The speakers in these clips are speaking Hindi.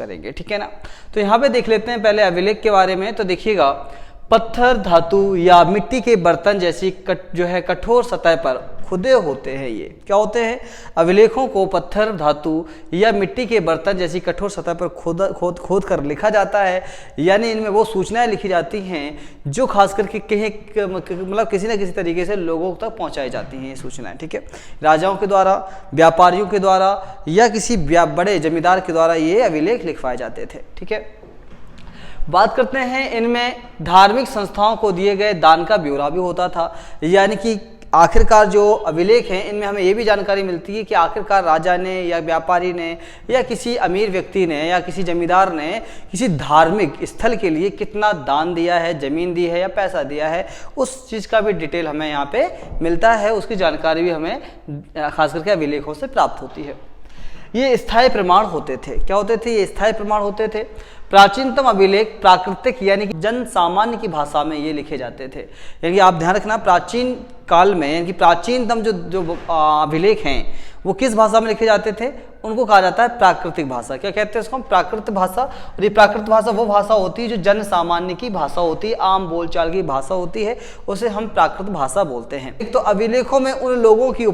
करेंगे, ठीक है ना। तो यहाँ पे देख लेते हैं पहले अभिलेख के बारे में। तो देखिएगा, पत्थर, धातु या मिट्टी के बर्तन जैसी कठोर सतह पर खुदे होते हैं। ये क्या होते हैं? अभिलेखों को पत्थर, धातु या मिट्टी के बर्तन जैसी कठोर सतह पर खोद कर लिखा जाता है। यानी इनमें वो सूचनाएं लिखी जाती हैं जो खास करके मतलब किसी न किसी तरीके से लोगों तक पहुंचाई जाती हैं ये सूचनाएं, ठीक है। राजाओं के द्वारा, व्यापारियों के द्वारा या किसी बड़े जमींदार के द्वारा ये अभिलेख लिखवाए जाते थे, ठीक है। बात करते हैं, इनमें धार्मिक संस्थाओं को दिए गए दान का ब्यौरा भी होता था। यानी कि आखिरकार जो अभिलेख हैं इनमें हमें ये भी जानकारी मिलती है कि आखिरकार राजा ने या व्यापारी ने या किसी अमीर व्यक्ति ने या किसी जमींदार ने किसी धार्मिक स्थल के लिए कितना दान दिया है, जमीन दी है या पैसा दिया है, उस चीज़ का भी डिटेल हमें यहाँ पे मिलता है। उसकी जानकारी भी हमें खास करके अभिलेखों से प्राप्त होती है। ये स्थायी प्रमाण होते थे। क्या होते थे? ये स्थायी प्रमाण होते थे। प्राचीनतम अभिलेख प्राकृतिक यानी कि जन सामान्य की भाषा में ये लिखे जाते थे। यानी कि आप ध्यान रखना, प्राचीन काल में यानी कि प्राचीनतम जो अभिलेख हैं वो किस भाषा में लिखे जाते थे? उनको कहा जाता है प्राकृतिक भाषा। क्या कहते हैं उसको? प्राकृत भाषा। और ये प्राकृत भाषा वो भाषा होती है जो जन सामान्य की भाषा होती है, आम बोलचाल की भाषा होती है, उसे हम प्राकृत भाषा बोलते हैं। एक तो अभिलेखों में उन लोगों की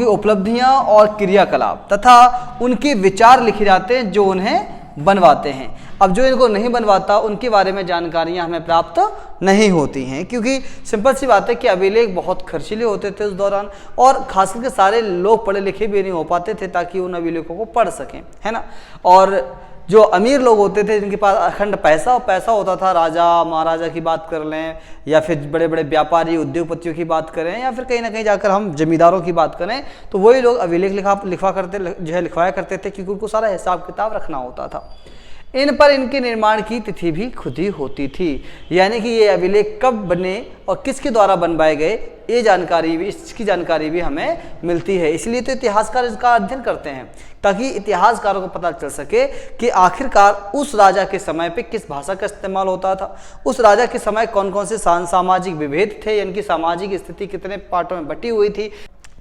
उपलब्धियां और क्रियाकलाप तथा उनके विचार लिखे जाते हैं जो उन्हें बनवाते हैं। अब जो इनको नहीं बनवाता उनके बारे में जानकारियां हमें प्राप्त नहीं होती हैं, क्योंकि सिंपल सी बात है कि अभिलेख बहुत खर्चीले होते थे उस दौरान, और खास करके सारे लोग पढ़े लिखे भी नहीं हो पाते थे ताकि उन अभिलेखों को पढ़ सकें, है ना। और जो अमीर लोग होते थे जिनके पास अखंड पैसा होता था, राजा महाराजा की बात कर लें या फिर बड़े बड़े व्यापारी उद्योगपतियों की बात करें या फिर कहीं ना कहीं जाकर हम जमींदारों की बात करें, तो वही लोग अभिलेख लिखवाया करते थे, क्योंकि उनको सारा हिसाब किताब रखना होता था। इन पर इनके निर्माण की तिथि भी खुद ही होती थी। यानी कि ये अभिलेख कब बने और किसके द्वारा बनवाए गए, इसकी जानकारी भी हमें मिलती है। इसलिए तो इतिहासकार इसका अध्ययन करते हैं, ताकि इतिहासकारों को पता चल सके कि आखिरकार उस राजा के समय पे किस भाषा का इस्तेमाल होता था, उस राजा के समय कौन कौन से सामाजिक विभेद थे, यानी कि सामाजिक स्थिति कितने पार्टों में बटी हुई थी,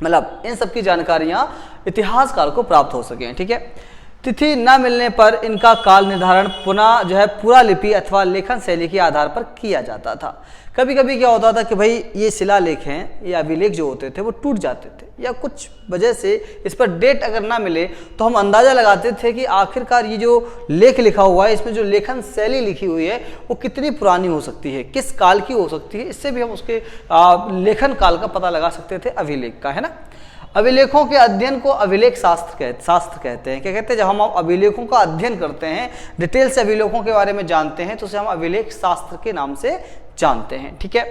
मतलब इन सब की जानकारियां इतिहासकार को प्राप्त हो सकें, ठीक है। तिथि न मिलने पर इनका काल निर्धारण पुनः पूरा लिपि अथवा लेखन शैली के आधार पर किया जाता था। कभी कभी क्या होता था कि भाई ये शिलालेख हैं, ये अभिलेख जो होते थे वो टूट जाते थे या कुछ वजह से इस पर डेट अगर ना मिले तो हम अंदाजा लगाते थे कि आखिरकार ये जो लेख लिखा हुआ है इसमें जो लेखन शैली लिखी हुई है वो कितनी पुरानी हो सकती है, किस काल की हो सकती है। इससे भी हम उसके लेखन काल का पता लगा सकते थे अभिलेख का, है ना। अभिलेखों के अध्ययन को अभिलेख शास्त्र कहते हैं। क्या कहते हैं? जब हम अभिलेखों का अध्ययन करते हैं, डिटेल से अभिलेखों के बारे में जानते हैं, तो उसे हम अभिलेख शास्त्र के नाम से जानते हैं, ठीक है।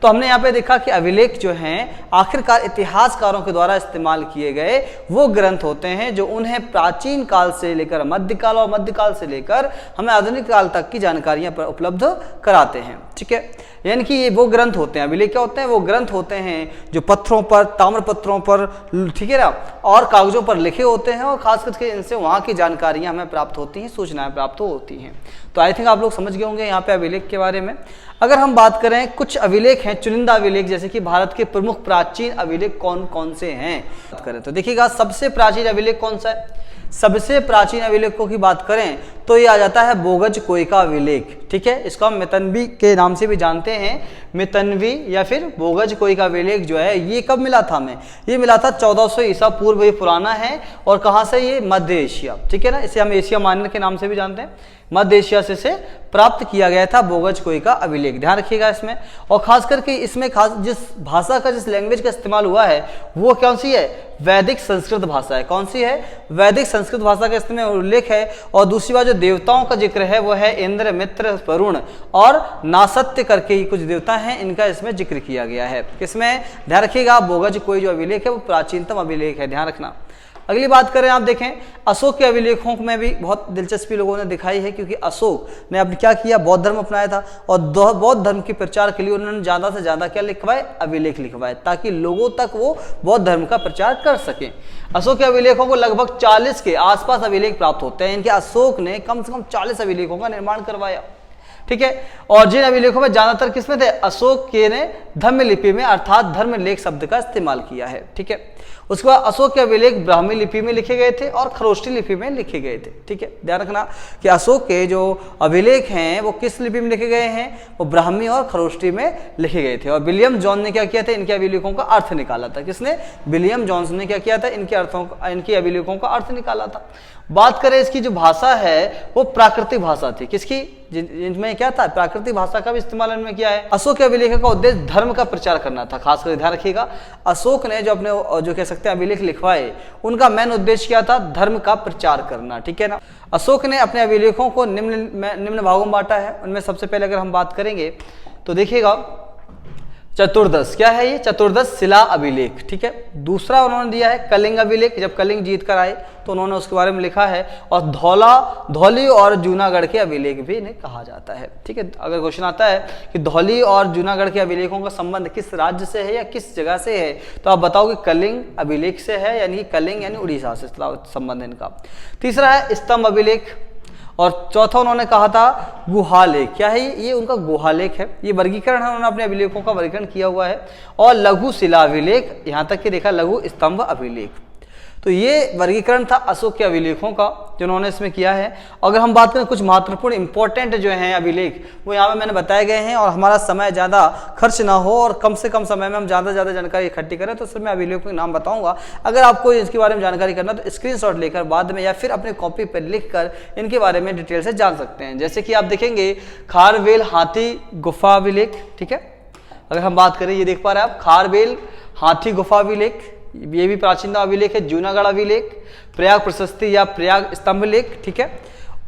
तो हमने यहाँ पे देखा कि अभिलेख जो हैं आखिरकार इतिहासकारों के द्वारा इस्तेमाल किए गए वो ग्रंथ होते हैं जो उन्हें प्राचीन काल से लेकर मध्यकाल और मध्यकाल से लेकर हमें आधुनिक काल तक की जानकारियां उपलब्ध कराते हैं, ठीक है। यानी कि ये वो ग्रंथ होते हैं, अभिलेख क्या होते हैं? वो ग्रंथ होते हैं जो पत्थरों पर, ताम्र पत्रों पर, ठीक है ना, और कागजों पर लिखे होते हैं, और खास करके इनसे वहाँ की जानकारियाँ हमें प्राप्त होती हैं, सूचनाएं प्राप्त होती हैं। तो आई थिंक आप लोग समझ गए होंगे यहाँ पे अभिलेख के बारे में। अगर हम बात करें, कुछ अभिलेख हैं चुनिंदा अभिलेख, जैसे कि भारत के प्रमुख प्राचीन अभिलेख कौन कौन से हैं बात करें तो देखिएगा, सबसे प्राचीन अभिलेख कौन सा है? सबसे प्राचीन अभिलेखों की बात करें तो ये आ जाता है बोगज कोयका अभिलेख, ठीक है। इसको हम मितनवी के नाम से भी जानते हैं, मितनवी या फिर बोगज कोयका अभिलेख जो है ये कब मिला था हमें? ये मिला था 1400 ईसा पूर्व, ये पुराना है। और कहाँ से? ये मध्य एशिया, ठीक है ना। इसे हम एशिया माइनर के नाम से भी जानते हैं। मध्य एशिया से प्राप्त किया गया था बोगज कोयका अभिलेख, ध्यान रखिएगा इसमें। और खास करके इसमें जिस भाषा का, जिस लैंग्वेज का इस्तेमाल हुआ है वो कौन सी है? वैदिक संस्कृत भाषा है। कौन सी है? वैदिक संस्कृत भाषा का इसमें उल्लेख है। और दूसरी बात जो देवताओं का जिक्र है वो है इंद्र, मित्र, वरुण और नासत्य करके कुछ देवता हैं, इनका इसमें जिक्र किया गया है। किसमें? ध्यान रखिएगा, बोगज कोई जो अभिलेख है वो प्राचीनतम अभिलेख है, ध्यान रखना। अगली बात करें, आप देखें अशोक के अभिलेखों में भी बहुत दिलचस्पी लोगों ने दिखाई है, क्योंकि अशोक ने अब क्या किया? बौद्ध धर्म अपनाया था, और बौद्ध धर्म के प्रचार के लिए उन्होंने ज़्यादा से ज़्यादा क्या लिखवाए? अभिलेख लिखवाए, ताकि लोगों तक वो बौद्ध धर्म का प्रचार कर सकें। अशोक के अभिलेखों को लगभग 40 के आसपास अभिलेख प्राप्त होते हैं। इनके अशोक ने कम से कम 40 अभिलेखों का निर्माण करवाया, ठीक है। और जिन अभिलेखों में ज्यादातर किसमें थे? अशोक के ने धम्म लिपि में अर्थात धर्म लेख शब्द का इस्तेमाल किया है, ठीक है। उसके बाद अशोक के अभिलेख ब्राह्मी लिपि में लिखे गए थे और खरोष्टी लिपि में लिखे गए थे। ठीक है, ध्यान रखना कि अशोक के जो अभिलेख हैं वो किस लिपि में लिखे गए हैं, वो ब्राह्मी और खरोष्टी में लिखे गए थे। और विलियम जॉन ने क्या किया था, इनके अभिलेखों का अर्थ निकाला था। किसने? विलियम जॉन्स ने क्या किया था, इनके अभिलेखों का अर्थ निकाला था। बात करें इसकी जो भाषा है वो प्राकृतिक भाषा थी। किसकी? जिनमें क्या था, प्राकृतिक भाषा का भी इस्तेमाल इनमें किया है। अशोक के अभिलेख का उद्देश्य धर्म का प्रचार करना था। खास कर ध्यान रखिएगा, अशोक ने जो अपने जो कह सकते हैं अभिलेख लिखवाए, उनका मेन उद्देश्य क्या था, धर्म का प्रचार करना। ठीक है ना। अशोक ने अपने अभिलेखों को निम्न भागों में बांटा है। उनमें सबसे पहले अगर हम बात करेंगे तो देखिएगा चतुर्दश, क्या है ये, चतुर्दश शिला अभिलेख। ठीक है। दूसरा उन्होंने दिया है कलिंग अभिलेख, जब कलिंग जीत कर आए तो उन्होंने उसके बारे में लिखा है। और धौली और जूनागढ़ के अभिलेख भी इन्हें कहा जाता है। ठीक है। अगर क्वेश्चन आता है कि धौली और जूनागढ़ के अभिलेखों का संबंध किस राज्य से है या किस जगह से है, तो आप बताओ कि कलिंग अभिलेख से है, यानी कलिंग यानी उड़ीसा से संबंध इनका। तीसरा है स्तंभ अभिलेख। और चौथा उन्होंने कहा था गुहालेख। क्या है ये उनका गुहालेख है। ये वर्गीकरण है, उन्होंने अपने अभिलेखों का वर्गीकरण किया हुआ है। और लघु शिला अभिलेख, यहाँ तक कि देखा लघु स्तंभ अभिलेख। तो ये वर्गीकरण था अशोक के अभिलेखों का जो उन्होंने इसमें किया है। अगर हम बात करें कुछ महत्वपूर्ण इंपॉर्टेंट जो हैं अभिलेख, वो यहाँ पे मैंने बताए गए हैं। और हमारा समय ज़्यादा खर्च ना हो और कम से कम समय में हम ज़्यादा जानकारी इकट्ठी करें, तो उसमें अभिलेखों के नाम बताऊंगा। अगर आपको इसके बारे में जानकारी करना तो स्क्रीनशॉट लेकर बाद में या फिर अपने कॉपी पर लिख कर इनके बारे में डिटेल से जान सकते हैं। जैसे कि आप देखेंगे खारवेल हाथी गुफा अभिलेख। ठीक है। अगर हम बात करें, ये देख पा रहे हैं आप, खारवेल हाथी गुफा अभिलेख, ये भी प्राचीनतम अभिलेख है। जूनागढ़ अभिलेख, प्रयाग प्रशस्ति या प्रयाग स्तंभ लेख। ठीक है।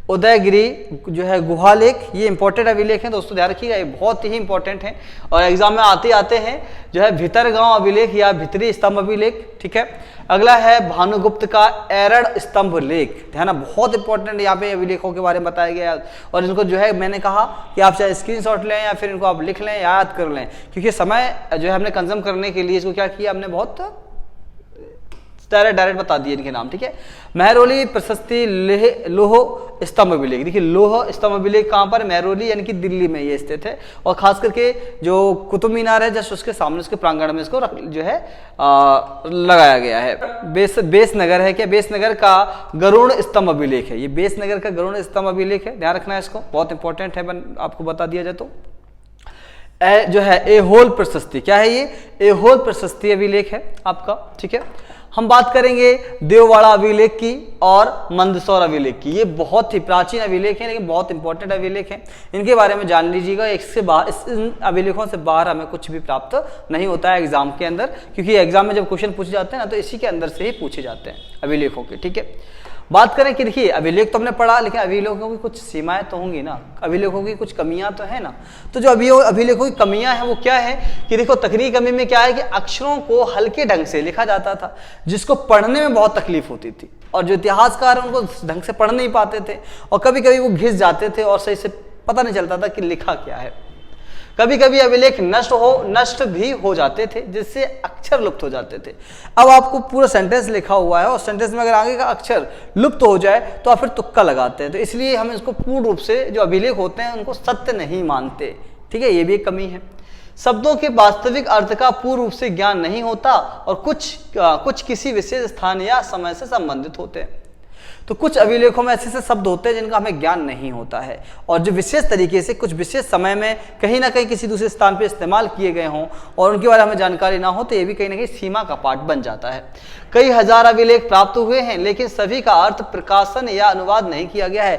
उदयगिरी जो है गुहालेख, ये इंपॉर्टेंट अभिलेख हैं दोस्तों, ध्यान रखिएगा, ये बहुत ही इंपॉर्टेंट हैं और एग्जाम में आते हैं। जो है भितरगांव अभिलेख या भितरी स्तंभ अभिलेख। ठीक है। अगला है भानुगुप्त का एरड़ स्तंभ लेख। ध्यान, बहुत इंपॉर्टेंट यहाँ पे अभिलेखों के बारे में बताया गया। और इनको जो है मैंने कहा कि आप चाहे स्क्रीनशॉट लें या फिर इनको आप लिख लें, याद कर लें, क्योंकि समय जो है हमने कंज्यूम करने के लिए इसको क्या किया, हमने बहुत डायरेक्ट बता दिए इनके नाम। ठीक है। महरौली प्रशस्ति लोह स्तंभ अभिलेख। देखिए लोह स्तंभ अभिलेख कहाँ पर, महरौली यानी कि दिल्ली में ये स्थित है। और खास करके जो कुतुब मीनार है जस्ट उसके सामने, उसके प्रांगण में इसको जो है लगाया गया है। बेसनगर है, क्या बेसनगर का गरुड़ स्तंभ अभिलेख है। ये बेसनगर का गरुड़ स्तंभ अभिलेख है, ध्यान रखना है इसको, बहुत इंपॉर्टेंट है, आपको बता दिया जाए तो। जो है एहोल प्रशस्ति, क्या है ये, एहोल प्रशस्ति अभिलेख है आपका। ठीक है। हम बात करेंगे देववाड़ा अभिलेख की और मंदसौर अभिलेख की। ये बहुत ही प्राचीन अभिलेख हैं लेकिन बहुत इंपॉर्टेंट अभिलेख हैं, इनके बारे में जान लीजिएगा। इससे बाहर, इन अभिलेखों से बाहर हमें कुछ भी प्राप्त नहीं होता है एग्जाम के अंदर, क्योंकि एग्जाम में जब क्वेश्चन पूछे जाते हैं ना तो इसी के अंदर से ही पूछे जाते हैं अभिलेखों के। ठीक है। बात करें कि देखिए अभिलेख तो हमने पढ़ा, लेकिन अभिलेखों की कुछ सीमाएं तो होंगी ना, अभिलेखों की कुछ कमियां तो है ना। तो जो अभिलेखों की कमियां हैं वो क्या है कि देखो, तकनीकी कमी में क्या है कि अक्षरों को हल्के ढंग से लिखा जाता था, जिसको पढ़ने में बहुत तकलीफ होती थी। और जो इतिहासकार उनको ढंग से पढ़ नहीं पाते थे और कभी कभी वो घिस जाते थे और सही से पता नहीं चलता था कि लिखा क्या है। कभी कभी अभिलेख नष्ट भी हो जाते थे, जिससे अक्षर लुप्त हो जाते थे। अब आपको पूरा सेंटेंस लिखा हुआ है और सेंटेंस में अगर आगे का अक्षर लुप्त हो जाए तो आप फिर तुक्का लगाते हैं, तो इसलिए हम इसको पूर्ण रूप से जो अभिलेख होते हैं उनको सत्य नहीं मानते। ठीक है। ये भी एक कमी है। शब्दों के वास्तविक अर्थ का पूर्ण रूप से ज्ञान नहीं होता और कुछ किसी विशेष स्थान या समय से संबंधित होते हैं। तो कुछ अभिलेखों में ऐसे शब्द होते हैं जिनका हमें ज्ञान नहीं होता है और जो विशेष तरीके से कुछ विशेष समय में कहीं ना कहीं किसी दूसरे स्थान पर इस्तेमाल किए गए हों और उनके बारे में हमें जानकारी ना हो, तो ये भी कहीं ना कहीं सीमा का पार्ट बन जाता है। कई हजार अभिलेख प्राप्त हुए हैं लेकिन सभी का अर्थ प्रकाशन या अनुवाद नहीं किया गया है।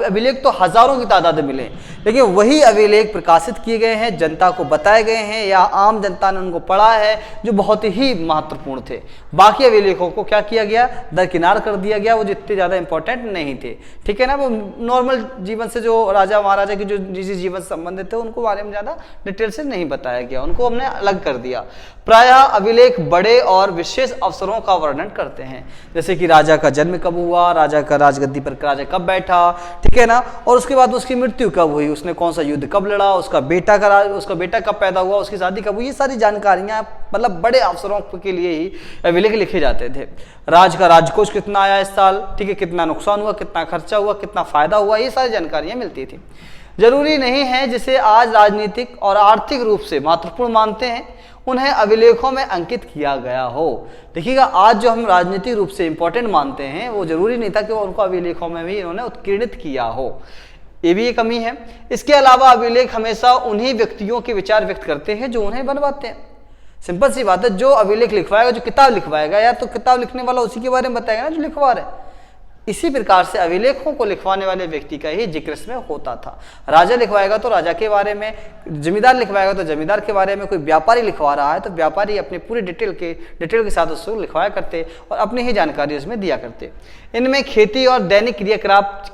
अभिलेख तो हजारों की तादाद में मिले, लेकिन वही अभिलेख प्रकाशित किए गए हैं, जनता को बताए गए हैं या आम जनता ने उनको पढ़ा है, जो बहुत ही महत्वपूर्ण थे। बाकी अभिलेखों को क्या किया गया, दरकिनार कर दिया गया, वो जितने ज्यादा इंपॉर्टेंट नहीं थे। ठीक है ना। वो नॉर्मल जीवन से जो राजा महाराजा के जो निजी जीवन से संबंधित थे उनको बारे में ज्यादा डिटेल से नहीं बताया गया, उनको हमने अलग कर दिया। प्रायः अभिलेख बड़े और विशेष अवसरों का वर्णन करते हैं, जैसे कि राजा का जन्म कब हुआ, राजा का राजगद्दी पर राजा कब बैठा, ठीक है ना, और उसके बाद उसकी मृत्यु कब हुई, उसने कौन सा युद्ध कब लड़ा, उसका बेटा कब पैदा हुआ, उसकी शादी कब हुई, ये सारी जानकारियां मतलब बड़े अवसरों के लिए ही अभिलेख लिखे जाते थे। राज का राजकोष कितना आया इस साल, ठीक है, कितना नुकसान हुआ, कितना खर्चा हुआ, कितना फायदा हुआ, ये सारी जानकारियां मिलती थी। जरूरी नहीं है जिसे आज राजनीतिक और आर्थिक रूप से महत्वपूर्ण मानते हैं उन्हें अभिलेखों में अंकित किया गया हो। देखिएगा, आज जो हम राजनीतिक रूप से इंपॉर्टेंट मानते हैं वो जरूरी नहीं था कि उनको अभिलेखों में भी इन्होंने उत्कीर्णित किया हो, ये भी एक कमी है। इसके अलावा अभिलेख हमेशा उन्हीं व्यक्तियों के विचार व्यक्त करते हैं जो उन्हें बनवाते हैं। सिंपल सी बात है, जो अभिलेख लिखवाएगा, जो किताब लिखवाएगा, या तो किताब लिखने वाला उसी के बारे में बताएगा ना जो लिखवा रहा है। इसी प्रकार से अभिलेखों को लिखवाने वाले व्यक्ति का ही जिक्र इसमें होता था। राजा लिखवाएगा तो राजा के बारे में, जमींदार लिखवाएगा तो जमींदार के बारे में, कोई व्यापारी लिखवा रहा है तो व्यापारी अपने पूरी डिटेल के साथ उसको लिखवाया करते और अपनी ही जानकारी उसमें दिया करते। इनमें खेती और दैनिक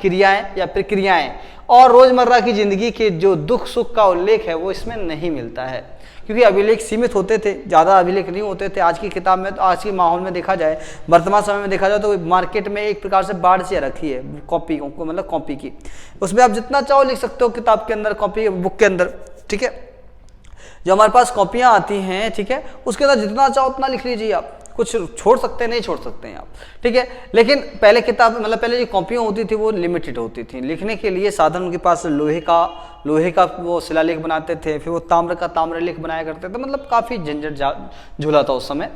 क्रियाएं या प्रक्रियाएं और रोजमर्रा की जिंदगी के जो दुख सुख का उल्लेख है वो इसमें नहीं मिलता है, क्योंकि अभिलेख सीमित होते थे, ज़्यादा अभिलेख नहीं होते थे। आज की किताब में, आज के माहौल में देखा जाए, वर्तमान समय में देखा जाए तो मार्केट में एक प्रकार से बाढ़ सी रखी है कॉपी को, मतलब कॉपी की, उसमें आप जितना चाहो लिख सकते हो किताब के अंदर, कॉपी बुक के अंदर, ठीक है। जो हमारे पास कॉपियाँ आती हैं, ठीक है, उसके अंदर जितना चाहो उतना लिख लीजिए आप, कुछ छोड़ सकते हैं, नहीं छोड़ सकते हैं आप, ठीक है। लेकिन पहले किताब, मतलब पहले जो कॉपियाँ होती थी वो लिमिटेड होती थी, लिखने के लिए साधन उनके पास लोहे का वो शिलालेख बनाते थे, फिर वो ताम्रलेख बनाया करते थे, मतलब काफ़ी झंझट झूला था उस समय।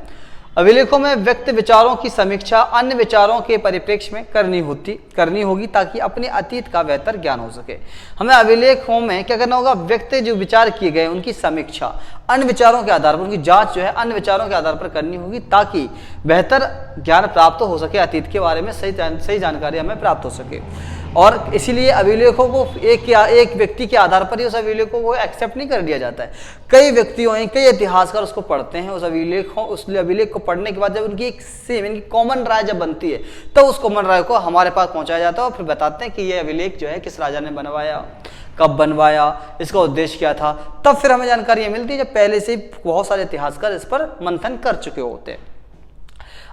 अभिलेखों में व्यक्त विचारों की समीक्षा अन्य विचारों के परिप्रेक्ष्य में करनी होगी ताकि अपने अतीत का बेहतर ज्ञान हो सके। हमें अभिलेखों में क्या करना होगा, व्यक्त जो विचार किए गए उनकी समीक्षा अन्य विचारों के आधार पर, उनकी जांच जो है अन्य विचारों के आधार पर करनी होगी ताकि बेहतर ज्ञान प्राप्त हो सके, अतीत के बारे में सही जानकारी हमें प्राप्त हो सके। और इसीलिए अभिलेखों को एक व्यक्ति के आधार पर ही उस अभिलेखों को एक्सेप्ट नहीं कर दिया जाता है। कई व्यक्तियों हैं, कई इतिहासकार उसको पढ़ते हैं, उस अभिलेख को पढ़ने के बाद जब उनकी एक सेम, इनकी कॉमन राय जब बनती है तो उस कॉमन राय को हमारे पास पहुंचाया जाता है और फिर बताते हैं कि ये अभिलेख जो है किस राजा ने बनवाया, कब बनवाया, इसका उद्देश्य क्या था। तब फिर हमें जानकारी मिलती है जब पहले से बहुत सारे इतिहासकार इस पर मंथन कर चुके होते हैं।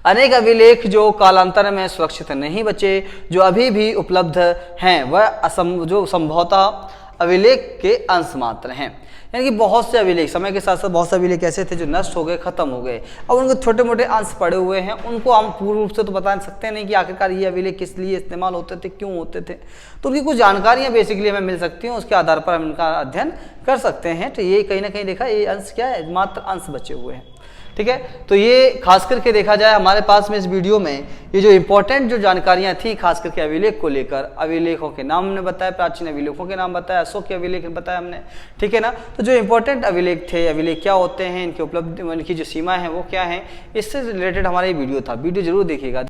अनेक अभिलेख जो कालांतर में सुरक्षित नहीं बचे, जो अभी भी उपलब्ध हैं, वह जो संभवतः अभिलेख के अंश मात्र हैं। यानी कि बहुत से अभिलेख, समय के साथ साथ बहुत से अभिलेख ऐसे थे जो नष्ट हो गए, खत्म हो गए। अब उनको छोटे मोटे अंश पड़े हुए हैं, उनको हम पूर्ण रूप से तो बता सकते नहीं कि आखिरकार ये अभिलेख किस लिए इस्तेमाल होते थे, क्यों होते थे। तो उनकी कुछ जानकारियाँ बेसिकली हमें मिल सकती हैं, उसके आधार पर हम इनका अध्ययन कर सकते हैं। तो ये कहीं ना कहीं देखा, ये अंश क्या है, मात्र अंश बचे हुए हैं, ठीक है। तो ये खास करके देखा जाए हमारे पास में इस वीडियो में ये जो इंपॉर्टेंट जो जानकारियां थी खास करके अभिलेख को लेकर, अभिलेखों के नाम हमने बताया, प्राचीन अभिलेखों के नाम बताया, अशोक के अभिलेख बताया हमने, ठीक है ना। तो जो इंपॉर्टेंट अभिलेख थे, अभिलेख क्या होते हैं, इनके उपलब्धि, इनकी जो सीमा है वो क्या है, इससे रिलेटेड हमारा ये वीडियो था। वीडियो जरूर देखिएगा।